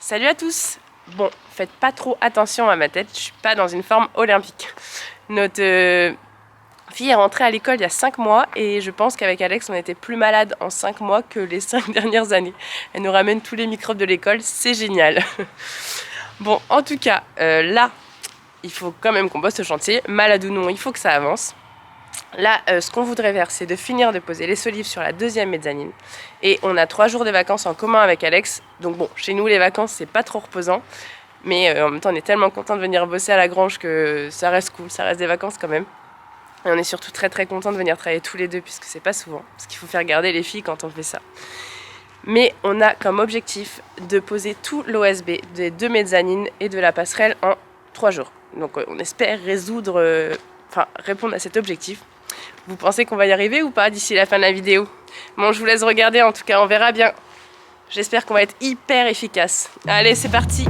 Salut à tous. Bon, faites pas trop attention à ma tête, je suis pas dans une forme olympique. Notre fille est rentrée à l'école il y a 5 mois et je pense qu'avec Alex on était plus malade en 5 mois que les 5 dernières années. Elle nous ramène tous les microbes de l'école, c'est génial. Bon, en tout cas, là, il faut quand même qu'on bosse ce chantier. Malade ou non, il faut que ça avance. Là, ce qu'on voudrait faire, c'est de finir de poser les solives sur la deuxième mezzanine. Et on a 3 jours de vacances en commun avec Alex. Donc bon, chez nous, les vacances, c'est pas trop reposant. Mais en même temps, on est tellement content de venir bosser à la grange que ça reste cool, ça reste des vacances quand même. Et on est surtout très très content de venir travailler tous les deux, puisque c'est pas souvent. Parce qu'il faut faire garder les filles quand on fait ça. Mais on a comme objectif de poser tout l'OSB des 2 mezzanines et de la passerelle en 3 jours. Donc on espère répondre à cet objectif. Vous pensez qu'on va y arriver ou pas d'ici la fin de la vidéo? Bon, je vous laisse regarder, en tout cas, on verra bien. J'espère qu'on va être hyper efficace. Allez, c'est parti!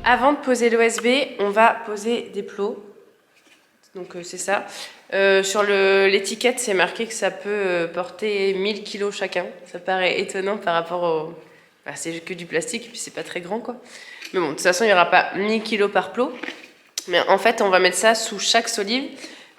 Avant de poser l'OSB, on va poser des plots. Donc c'est ça. Sur l'étiquette, c'est marqué que ça peut porter 1000 kg chacun. Ça paraît étonnant par rapport au... Bah, c'est que du plastique et puis c'est pas très grand quoi. Mais bon, de toute façon, il n'y aura pas 1000 kg par plot. Mais en fait, on va mettre ça sous chaque solive.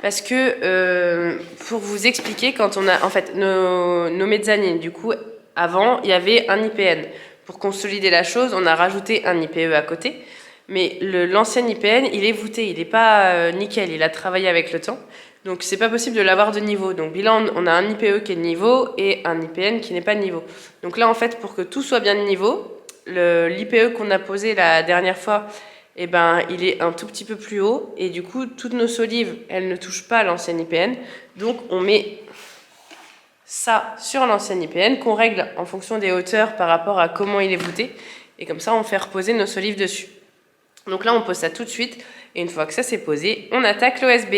Parce que, pour vous expliquer, quand on a... En fait, nos mezzanines, du coup, avant, il y avait un IPN. Pour consolider la chose, on a rajouté un IPE à côté. Mais l'ancien IPN, il est voûté, il n'est pas nickel, il a travaillé avec le temps. Donc c'est pas possible de l'avoir de niveau. Donc bilan, on a un IPE qui est de niveau et un IPN qui n'est pas de niveau. Donc là en fait pour que tout soit bien de niveau, l'IPE qu'on a posé la dernière fois, eh ben, il est un tout petit peu plus haut et du coup toutes nos solives elles ne touchent pas à l'ancienne IPN. Donc on met ça sur l'ancienne IPN qu'on règle en fonction des hauteurs par rapport à comment il est voûté et comme ça on fait reposer nos solives dessus. Donc là on pose ça tout de suite et une fois que ça c'est posé, on attaque l'OSB.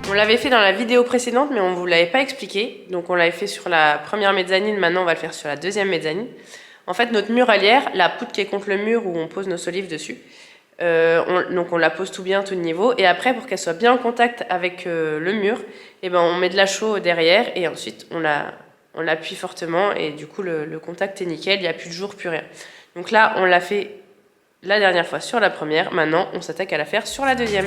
On l'avait fait dans la vidéo précédente, mais on ne vous l'avait pas expliqué. Donc on l'avait fait sur la première mezzanine, maintenant on va le faire sur la deuxième mezzanine. En fait, notre muralière, la poutre qui est contre le mur où on pose nos solives dessus, donc on la pose tout bien, tout de niveau. Et après, pour qu'elle soit bien en contact avec le mur, eh ben, on met de la chaux derrière et ensuite on l'appuie fortement et du coup le contact est nickel, il n'y a plus de jour, plus rien. Donc là, on l'a fait la dernière fois sur la première, maintenant on s'attaque à la faire sur la deuxième.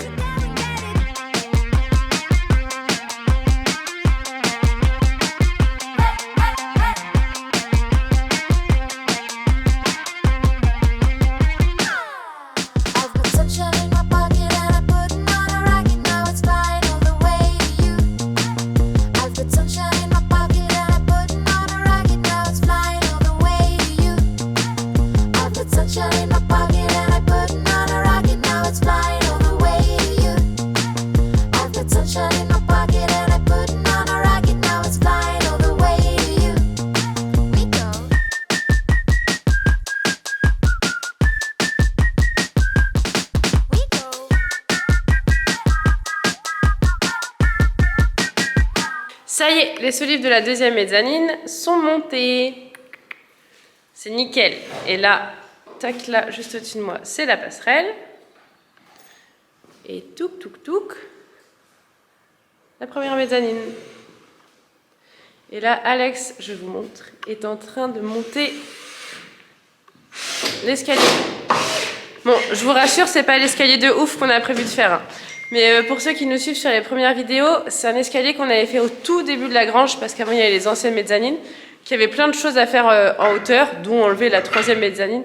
Ça y est, les solives de la deuxième mezzanine sont montées. C'est nickel. Et là, tac, là, juste au-dessus de moi, c'est la passerelle. Et touk, touk, touk, la première mezzanine. Et là, Alex, je vous montre, est en train de monter l'escalier. Bon, je vous rassure, c'est pas l'escalier de ouf qu'on a prévu de faire. Mais pour ceux qui nous suivent sur les premières vidéos, c'est un escalier qu'on avait fait au tout début de la grange, parce qu'avant il y avait les anciennes mezzanines, qui avaient plein de choses à faire en hauteur, dont enlever la troisième mezzanine.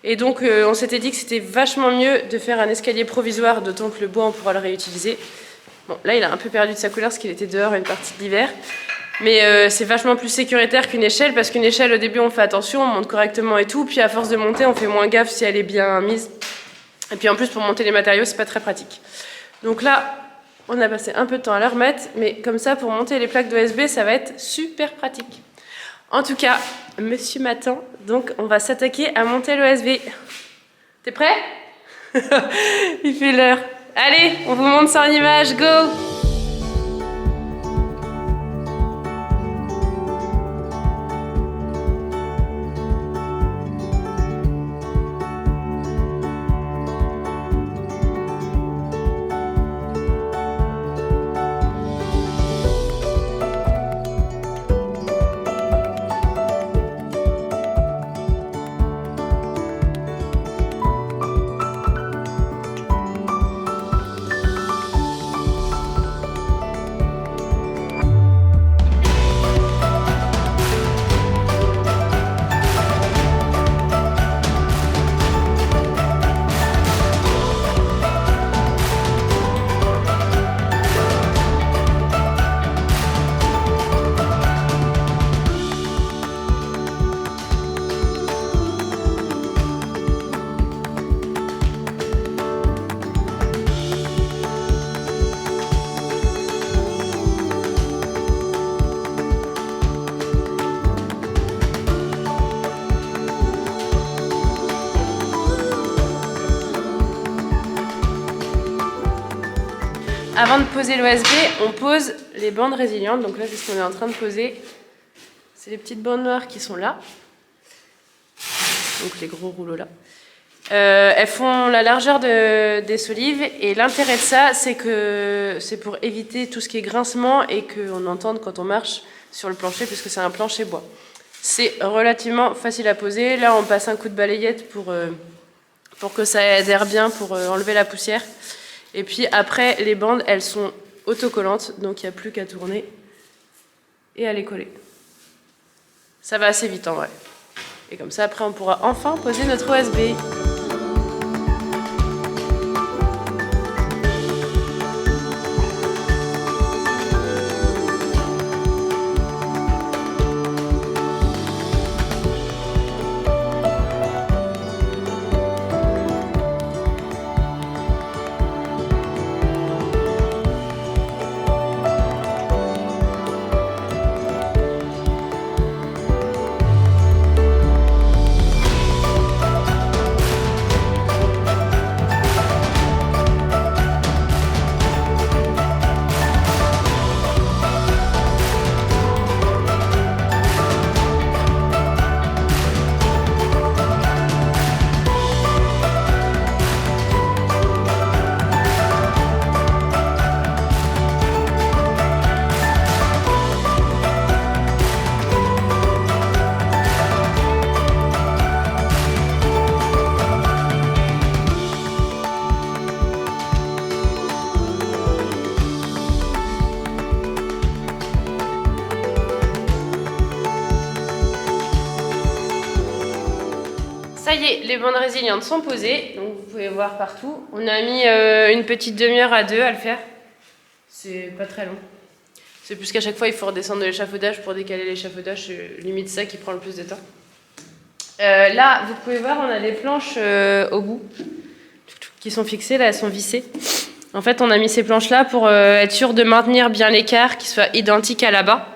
Et donc on s'était dit que c'était vachement mieux de faire un escalier provisoire, d'autant que le bois on pourra le réutiliser. Bon, là il a un peu perdu de sa couleur parce qu'il était dehors une partie de l'hiver. Mais c'est vachement plus sécuritaire qu'une échelle, parce qu'une échelle au début on fait attention, on monte correctement et tout, puis à force de monter on fait moins gaffe si elle est bien mise. Et puis en plus pour monter les matériaux c'est pas très pratique. Donc là on a passé un peu de temps à le remettre, mais comme ça pour monter les plaques d'OSB ça va être super pratique. En tout cas, monsieur m'attend, donc on va s'attaquer à monter l'OSB. T'es prêt? Il fait l'heure. Allez, on vous montre ça en image, go! Avant de poser l'OSB, on pose les bandes résilientes. Donc là, c'est ce qu'on est en train de poser. C'est les petites bandes noires qui sont là. Donc les gros rouleaux là. Elles font la largeur des solives et l'intérêt de ça, c'est que c'est pour éviter tout ce qui est grincement et qu'on entende quand on marche sur le plancher, puisque c'est un plancher bois. C'est relativement facile à poser. Là, on passe un coup de balayette pour que ça adhère bien, pour enlever la poussière. Et puis après, les bandes, elles sont autocollantes, donc il n'y a plus qu'à tourner et à les coller. Ça va assez vite en vrai. Et comme ça, après, on pourra enfin poser notre OSB. Ça y est, les bandes résilientes sont posées, donc vous pouvez voir partout. On a mis une petite demi-heure à 2 à le faire. C'est pas très long. C'est plus qu'à chaque fois, il faut redescendre de l'échafaudage pour décaler l'échafaudage. C'est limite ça qui prend le plus de temps. Là, vous pouvez voir, on a des planches au bout qui sont fixées. Là, elles sont vissées. En fait, on a mis ces planches-là pour être sûr de maintenir bien l'écart, qui soit identique à là-bas.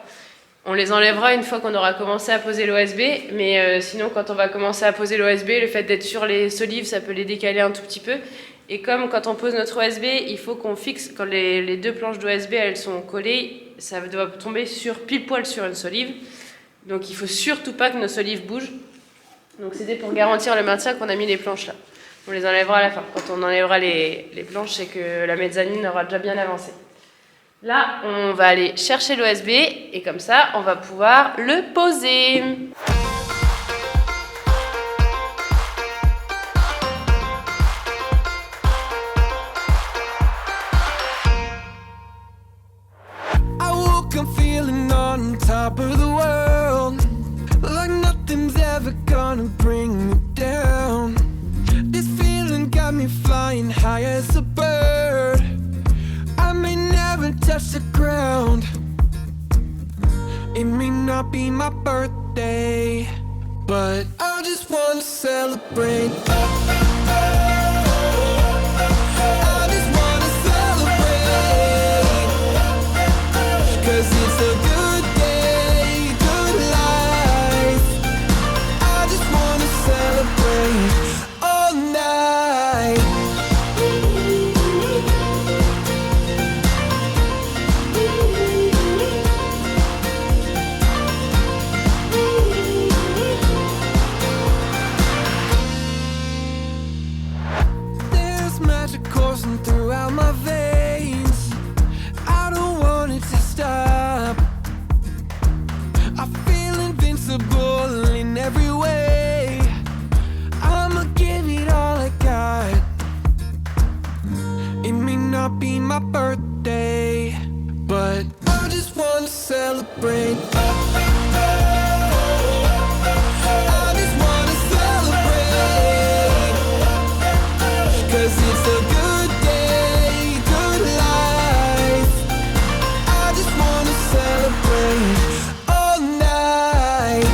On les enlèvera une fois qu'on aura commencé à poser l'OSB, mais sinon quand on va commencer à poser l'OSB, le fait d'être sur les solives, ça peut les décaler un tout petit peu. Et comme quand on pose notre OSB, il faut qu'on fixe, quand les deux planches d'OSB elles sont collées, ça doit tomber pile poil sur une solive. Donc il ne faut surtout pas que nos solives bougent. Donc c'était pour garantir le maintien qu'on a mis les planches là. On les enlèvera à la fin. Quand on enlèvera les planches, c'est que la mezzanine aura déjà bien avancé. Là, on va aller chercher l'OSB et comme ça, on va pouvoir le poser. I woke up feeling on top of the world, like nothing's ever gonna bring me down. This feeling got me flying high as a bird. I may never touch the ground. It may not be my birthday, but I just wanna celebrate. I just wanna celebrate, 'cause it's a good day, good life. I just wanna celebrate all night. There's magic coursing throughout my veins. I don't want it to stop. I feel invincible in every way. I'ma give it all I got. It may not be my birthday, but I just wanna celebrate. I just wanna celebrate, 'cause it's a good day, good life. I just wanna celebrate all night.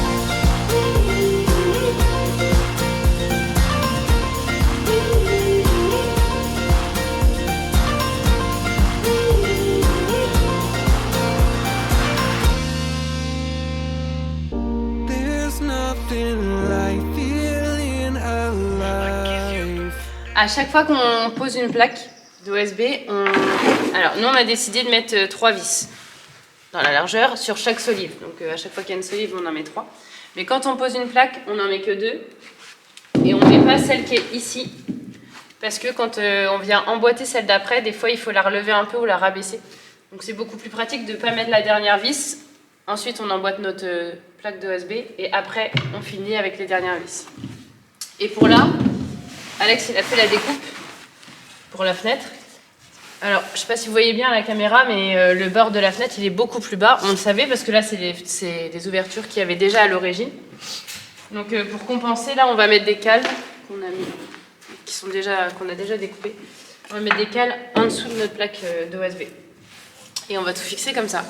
There's nothing like feeling alive. À chaque fois qu'on pose une plaque, d'OSB, alors nous on a décidé de mettre 3 vis dans la largeur sur chaque solive. Donc à chaque fois qu'il y a une solive, on en met 3. Mais quand on pose une plaque, on n'en met que 2. Et on ne met pas celle qui est ici. Parce que quand on vient emboîter celle d'après, des fois il faut la relever un peu ou la rabaisser. Donc c'est beaucoup plus pratique de ne pas mettre la dernière vis. Ensuite on emboîte notre plaque d'OSB et après on finit avec les dernières vis. Et pour là, Alex il a fait la découpe pour la fenêtre. Alors je ne sais pas si vous voyez bien à la caméra, mais le bord de la fenêtre il est beaucoup plus bas. On le savait parce que là c'est des ouvertures qu'il y avait déjà à l'origine. Donc pour compenser, là on va mettre des cales qu'on a déjà découpées. On va mettre des cales en dessous de notre plaque d'OSB. Et on va tout fixer comme ça.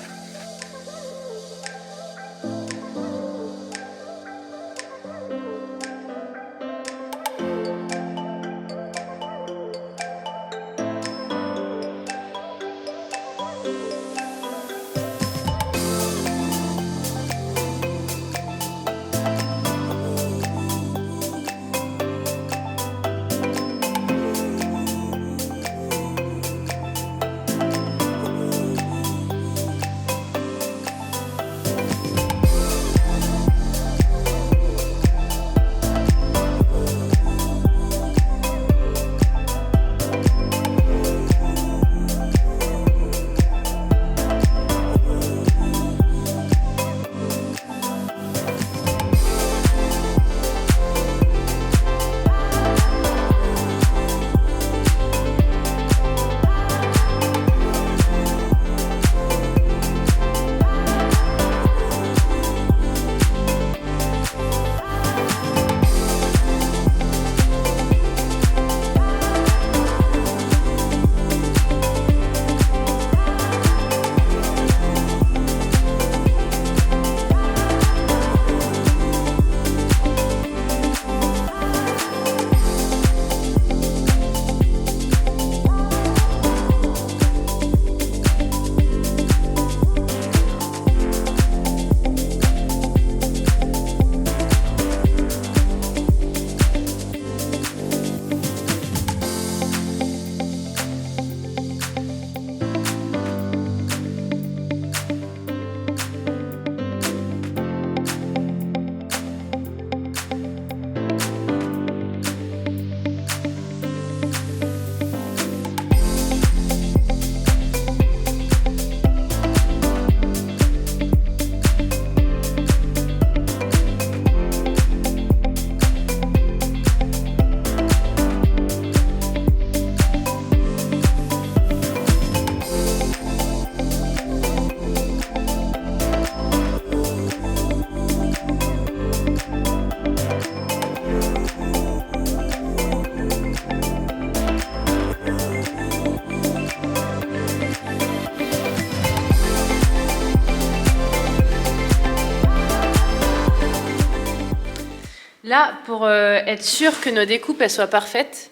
Là, pour être sûr que nos découpes elles soient parfaites,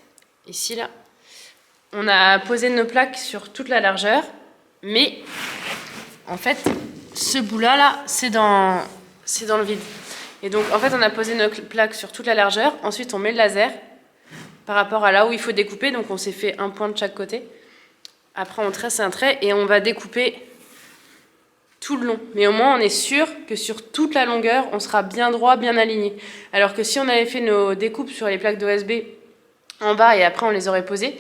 ici, là, on a posé nos plaques sur toute la largeur, mais en fait, ce bout-là, là, c'est dans le vide. Et donc, en fait, on a posé nos plaques sur toute la largeur, ensuite on met le laser par rapport à là où il faut découper, donc on s'est fait un point de chaque côté. Après, on trace un trait et on va découper tout le long. Mais au moins, on est sûr que sur toute la longueur, on sera bien droit, bien aligné. Alors que si on avait fait nos découpes sur les plaques d'OSB en bas et après on les aurait posées,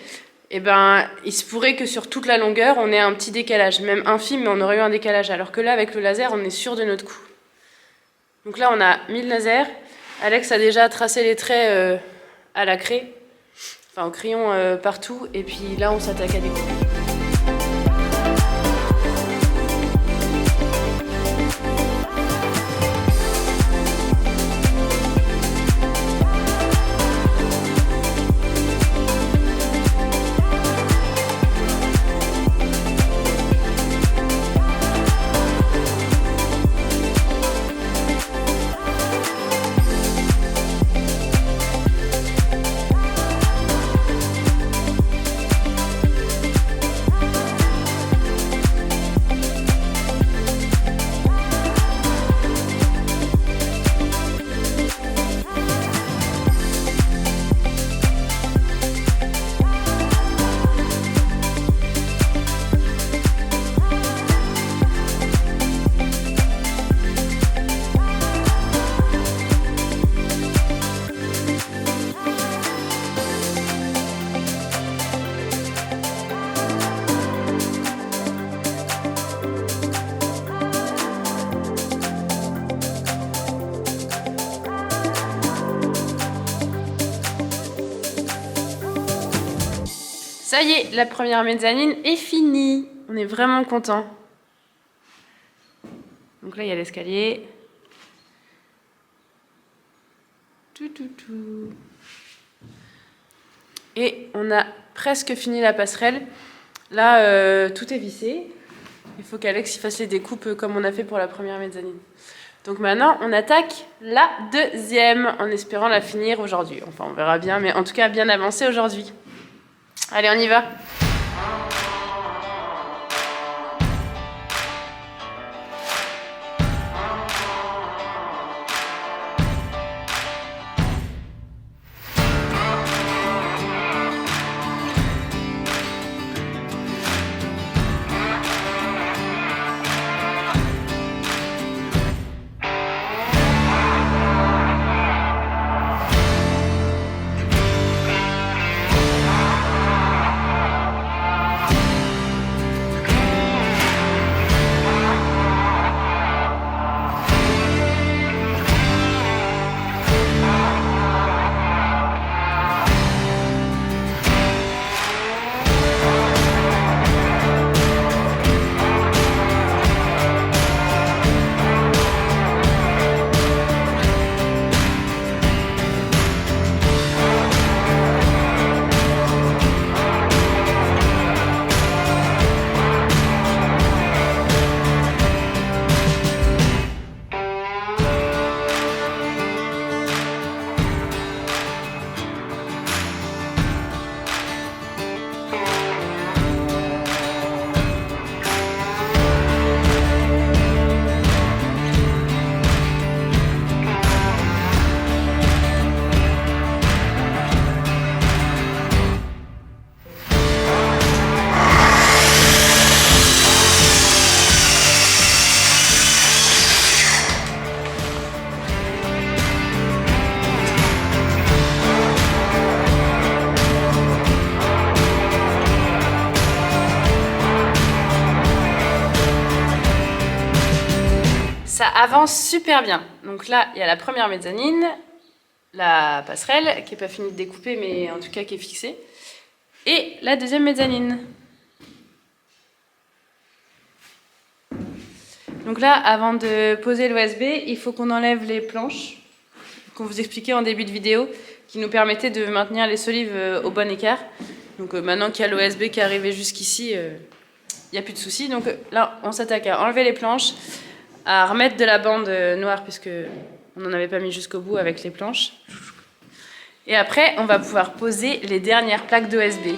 eh ben, il se pourrait que sur toute la longueur, on ait un petit décalage, même infime, mais on aurait eu un décalage. Alors que là, avec le laser, on est sûr de notre coup. Donc là, on a mis le laser. Alex a déjà tracé les traits à la craie, enfin au crayon partout, et puis là, on s'attaque à découper. Ça y est, la première mezzanine est finie. On est vraiment content. Donc là, il y a l'escalier. Et on a presque fini la passerelle. Là, tout est vissé. Il faut qu'Alex y fasse les découpes comme on a fait pour la première mezzanine. Donc maintenant, on attaque la deuxième en espérant la finir aujourd'hui. Enfin, on verra bien, mais en tout cas, bien avancé aujourd'hui. Allez, on y va. Ça avance super bien. Donc là, il y a la première mezzanine, la passerelle, qui n'est pas finie de découper, mais en tout cas qui est fixée, et la deuxième mezzanine. Donc là, avant de poser l'OSB, il faut qu'on enlève les planches qu'on vous expliquait en début de vidéo, qui nous permettaient de maintenir les solives au bon écart. Donc maintenant qu'il y a l'OSB qui est arrivé jusqu'ici, il n'y a plus de soucis. Donc là, on s'attaque à enlever les planches, à remettre de la bande noire, puisque on n'en avait pas mis jusqu'au bout avec les planches. Et après, on va pouvoir poser les dernières plaques d'OSB.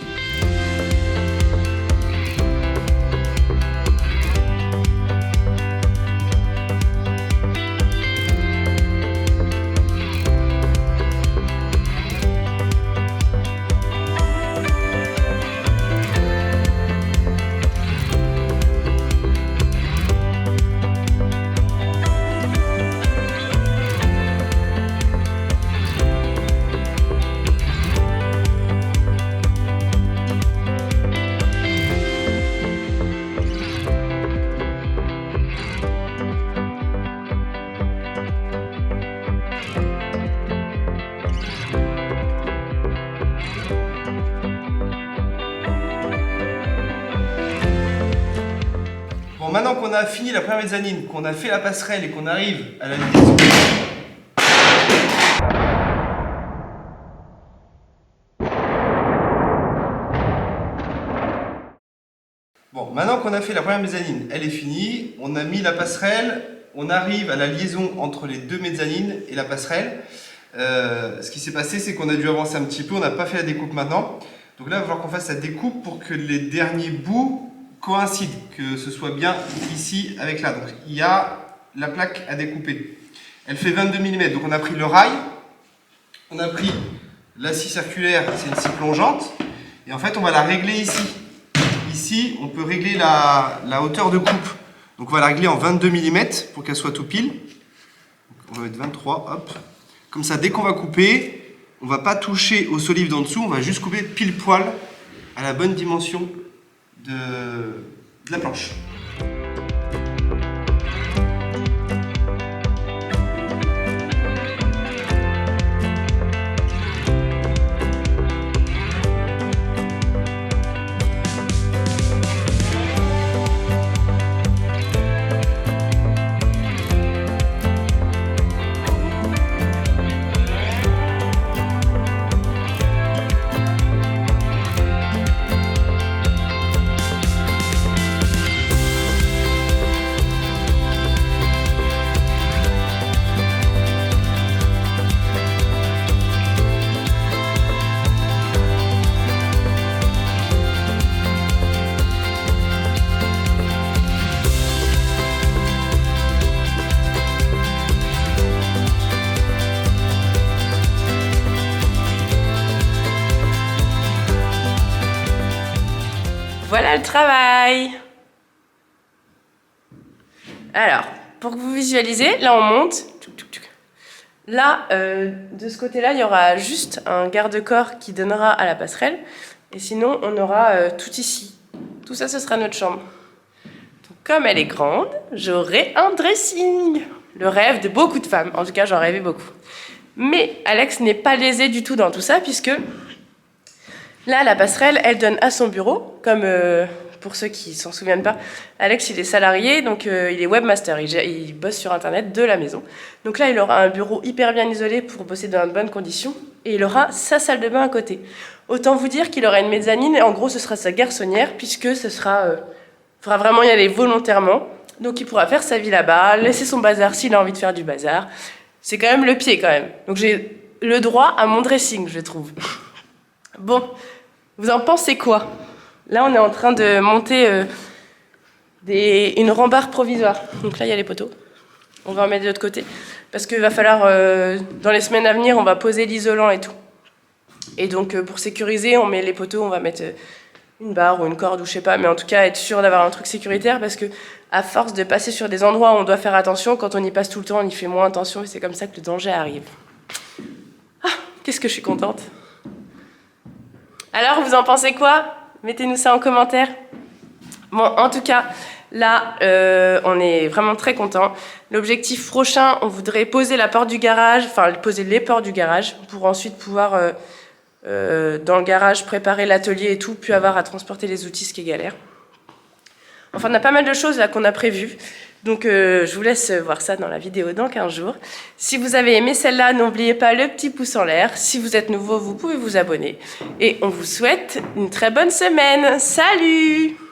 Bon, maintenant qu'on a fini la première mezzanine, qu'on a fait la passerelle et qu'on arrive à la liaison. Bon, maintenant qu'on a fait la première mezzanine, elle est finie, on a mis la passerelle, on arrive à la liaison entre les deux mezzanines et la passerelle. Ce qui s'est passé, c'est qu'on a dû avancer un petit peu, on n'a pas fait la découpe maintenant. Donc là, il va falloir qu'on fasse la découpe pour que les derniers bouts coïncident, que ce soit bien ici avec là. Donc il y a la plaque à découper. Elle fait 22 mm, donc on a pris le rail, on a pris la scie circulaire, c'est une scie plongeante, et en fait on va la régler ici. Ici, on peut régler la hauteur de coupe. Donc on va la régler en 22 mm pour qu'elle soit tout pile. Donc, on va mettre 23, hop. Comme ça, dès qu'on va couper, on ne va pas toucher aux solives d'en dessous, on va juste couper pile poil à la bonne dimension de la planche. le travail. Alors, pour que vous visualisez, là on monte. Là, de ce côté-là, il y aura juste un garde-corps qui donnera à la passerelle. Et sinon, on aura tout ici. Tout ça, ce sera notre chambre. Donc, comme elle est grande, j'aurai un dressing. Le rêve de beaucoup de femmes. En tout cas, j'en rêvais beaucoup. Mais Alex n'est pas lésé du tout dans tout ça, puisque là, la passerelle, elle donne à son bureau. Comme pour ceux qui ne s'en souviennent pas, Alex, il est salarié, donc il est webmaster. Il bosse sur Internet de la maison. Donc là, il aura un bureau hyper bien isolé pour bosser dans de bonnes conditions. Et il aura sa salle de bain à côté. Autant vous dire qu'il aura une mezzanine. Et en gros, ce sera sa garçonnière, puisque ce sera... faudra vraiment y aller volontairement. Donc il pourra faire sa vie là-bas, laisser son bazar s'il a envie de faire du bazar. C'est quand même le pied quand même. Donc j'ai le droit à mon dressing, je trouve. Bon, vous en pensez quoi? Là, on est en train de monter une rambarde provisoire. Donc là, il y a les poteaux. On va en mettre de l'autre côté. Parce qu'il va falloir, dans les semaines à venir, on va poser l'isolant et tout. Et donc pour sécuriser, on met les poteaux, on va mettre... une barre ou une corde ou je sais pas, mais en tout cas être sûr d'avoir un truc sécuritaire parce que à force de passer sur des endroits où on doit faire attention, quand on y passe tout le temps, on y fait moins attention et c'est comme ça que le danger arrive. Ah, qu'est-ce que je suis contente. Alors, vous en pensez quoi? Mettez-nous ça en commentaire. Bon, en tout cas, là, on est vraiment très contents. L'objectif prochain, on voudrait poser la porte du garage, enfin poser les portes du garage pour ensuite pouvoir... dans le garage, préparer l'atelier et tout, puis avoir à transporter les outils, ce qui est galère. Enfin, on a pas mal de choses là qu'on a prévues. Donc, je vous laisse voir ça dans la vidéo dans 15 jours. Si vous avez aimé celle-là, n'oubliez pas le petit pouce en l'air. Si vous êtes nouveau, vous pouvez vous abonner. Et on vous souhaite une très bonne semaine. Salut!